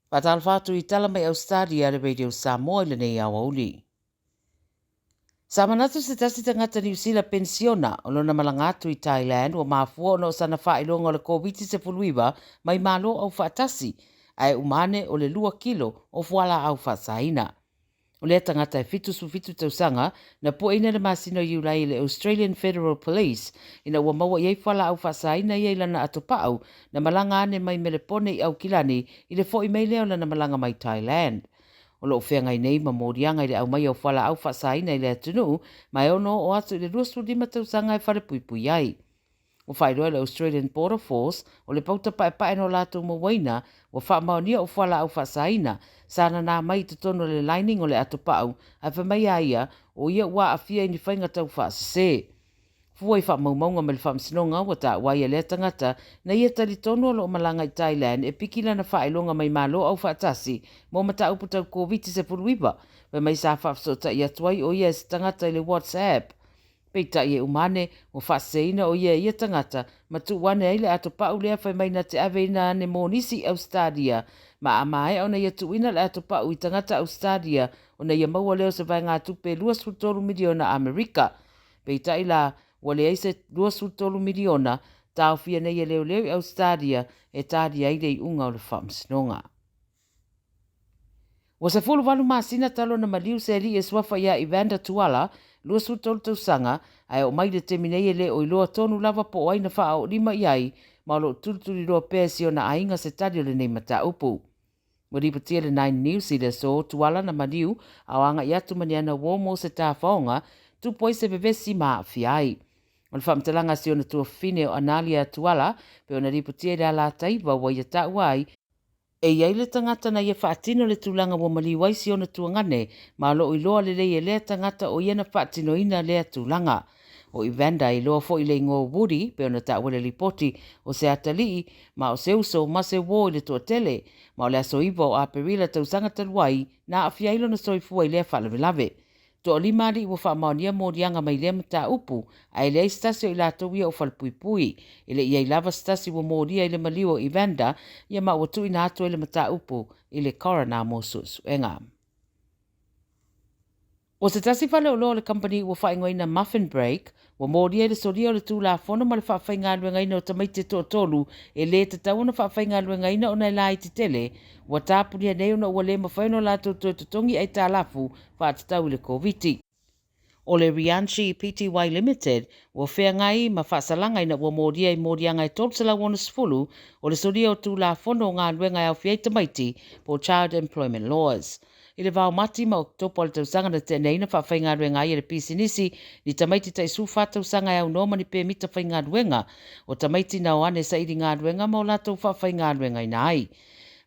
Tala Fou I tala mai Ausetalia le radio Samoa le nei awauli. Sa manatu se tasi tangata New Zealand pensiona o lona malangatu I Thailand o mafua no sana whailonga o le COVID se puluiwa mai malo au whaatasi ai umane o le 2 kilo o fuala au whaasaina. O le tangata e fitu su fitu tausanga na po ina le masino iulai le Australian Federal Police ina ua maua iei whala au whaasaina iei lana atopau na malanga ane mai melepone I au kilani I le fo I mai leo lana malanga mai Thailand. O lo whenga I nei ma morianga I le au mai au whala au whaasaina I le atunu mai ono o atu I le 2 tausanga e whare pui pui ai. O whairoa le Australian Border Force o le pauta pae no lātou mawaina o whaamaonia o whala au whaasaina sana nā mai te tono le lining o le atopau a whamai a ia o ia ua a fia I ni whainga tau whaasase. Fua I whaamaumaunga me le whaamsinonga wa ta wai e le tangata na ia tali tono lo o malanga I Thailand e pikila na whaelonga mai malo au whaatasi mo mata upu tau COVID se puruiwa we mai sa whaafsota I atuai o ia se tangata I le WhatsApp. Peita I e umane o whaaseina o ia tangata ma tu wane aile ato pau lea whai mai na te aveina ne monisi Ausetalia ma amae o na ia tuina le ato pau I tangata Ausetalia o na ia maua leo se vai ngā tupe 2 miliona Amerika. Peita I la wale aise 2 miliona tau fia nei leo I Ausetalia e tādi aile I unga o le whamsinonga. Wa se fulu walu masina talo na maliu se li e swafa ia Evander Tuala, lua su tolu tausanga, ai o mai de teminei le o iloa tonu lava po o aina wha o lima iai, ma lo tulturi roa pēsi o na ainga se tari o le nei mata upu. Wa ripatia le 9 News I le so Tuala na maliu, au anga I atu maniana womo se tā whaonga, tupoi se bevesi maa fiai. O le whamtalanga si o na tua fine o analia Tuala, pe o na ripatia le ala taiva wa ia ta uai, e iai le tangata na ia whaatino le tūlanga wa maliwai si ona tuangane, ma lo I loa le lei lea tangata o iana whaatino ina lea tūlanga. O Evander I loa fo I le ngō wuri, pe ona ta wale lipoti o se atalii, ma o se uso ma se wō I le tua tele, ma o le aso iwa o aperila tausanga taluai, na a fiailo na soifua I lea whalavelave. To o lima li ua whaamaonia mōrianga mai lea mata upu, ai lea stasi o I lātou ia o whalpuipui, ile ia I lava stasi wa mōria I le maliu o Evander, ia ma ua tui nātua I le mata upu, I le coroner mo suenga. O se tasi whale o loa le company ua whaingoina Muffin Break, wa mōria I le soria o le tūla whono ma le whawhainga luengaina o tamaiti to tolu, e le te tau na whawhainga luengaina o nei lai te tele, wa tāpuria nei ona ua le mawhaino lātou to tutongi ai Tala Fou whaatatau I le COVID. O le Rianchi Pty Limited, ua whea ngai ma whaasalanga ina ua mōria I mōria ngai tolsala wona sifulu, o le soria o tūla whono ngā luenga au whiai tamaiti po Child Employment Laws. I le vau mati ma o topo le tausanga na tenei na whawhainga ruenga I le pisinisi ni tamaiti tai su whatausanga au noma ni pe mita whainga ruenga o tamaiti na o ane sa iri ngā ruenga ma o lato whawhainga ruenga ina ai.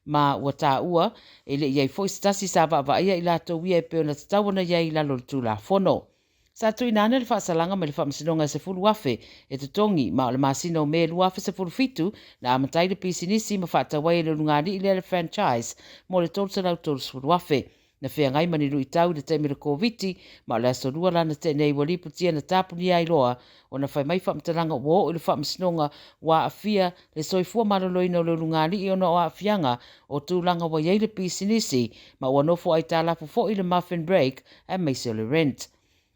Ma ua tā ua, e le iai fo istasi sa wa ia I lato wia e peo na tatawana iai lalo le tūla whono. Sa tui nane le whaasalanga me le whaamsinonga se fulu wafe e tutongi ma o le masino me lu wafe se fulu fitu na amatai le pisinisi ma whaatawai le lungari I le franchise mo le tolsa lau tolsa fulu wafe. Na whea ngai mani rui tau le teimira COVID, ma le aso rua lana te nei wali putia na tāpuni ai loa, o na whai mai whamtalanga wo o le whamsinonga wa a fia le soifua maraloina o le lungari I ona o a fianga o tūlanga wa iei le pisinisi, ma ua nofo ai tā lapu fo I le Muffin Break a meise le rent.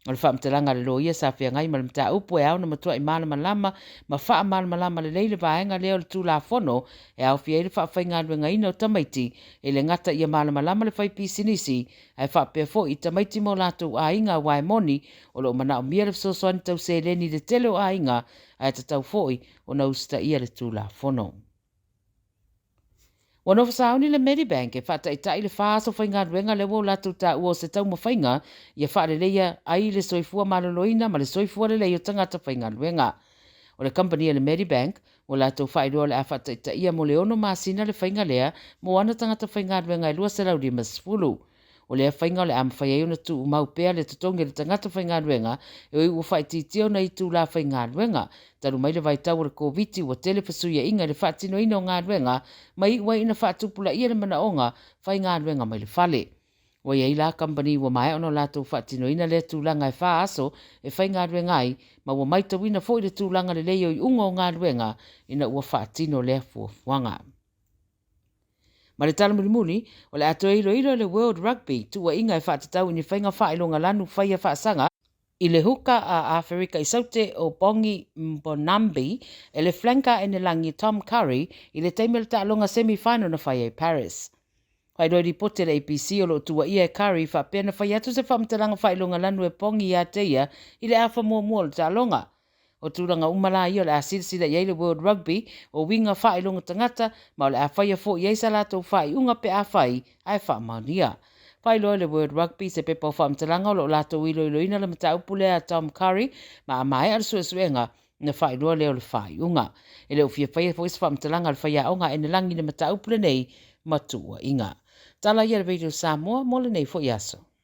O le whamtalanga le loia sa whea ngai ma le mta upu e au na matua I malama lama, ma wha malama lama le leile vaenga leo le tūla whono, e au fia I le whawhainga ruenga ina o tamaiti, e le ngata ia malama lama le whai pisinisi, ai whapea fo I tamaiti mo lātou a inga wae moni, o lo mana o mia le sosoani tau se leni le tele o a inga, ai tatau foi o na usta ia le tūla whono. Wano whasauni le Medibank e whata I tai le whaaso whainga ruenga le wo latu ta ua se tau mawhainga ia whaare leia ai le soifua maloloina ma le soifua le leio tangata whainga ruenga. O le company le Medibank, o latu whairoa le a whata I taia mo le ono masina le whainga lea mo ana tangata whainga ruenga I lua se lau rima sifulu. O le whainga o le amwhai au na tu umau pēr le tutongi le tangata whainga ruenga e oi ua whaititio na I tū la whainga ruenga. Taru mai le vai tau le COVID ua tele whasuia inga le whaatino ina o ngā ruenga mai ua ina whaatupula ia le mana onga whainga ruenga mai le whale. O ia ila company ua mai ono lātou whaatino ina le tūlanga e wha aso e whainga ruenga ai ma ua mai tawina fo I le tūlanga le leo I unga o ngā ruenga ina ua whaatino le fuafuanga. Ma le tala muli o le ato ilo le World Rugby tua inga e whaatatau ni whainga whailonga lanu whaia whaasanga i le huka a Afrika i saute o Bongi Mbonambi e le flanka e ne langi Tom Curry i le teimele ta'alonga semi-final na whaia i Paris. Whai roi ripote le APC o lo tua ia e Curry whapena whai atu se whamtalanga whailonga lanu e Pongi i a teia i le awha mua le ta'alonga. O tūranga umala i o le a silsila i le World Rugby o winga whailonga tangata ma o le a whaia fo i eisa lato whai unga pe a whai ai whamaunia. Whai loa le World Rugby se pepa o whamtalanga o lo lato ilo ina le mata upule a Tom Curry ma a mai al suenga na whai loa leo le whai unga. E leo fia whaia fo isi whamtalanga le whaia unga e ne langi le mata upule nei matua inga. Tala ia le radio Samoa, mole nei fo iaso.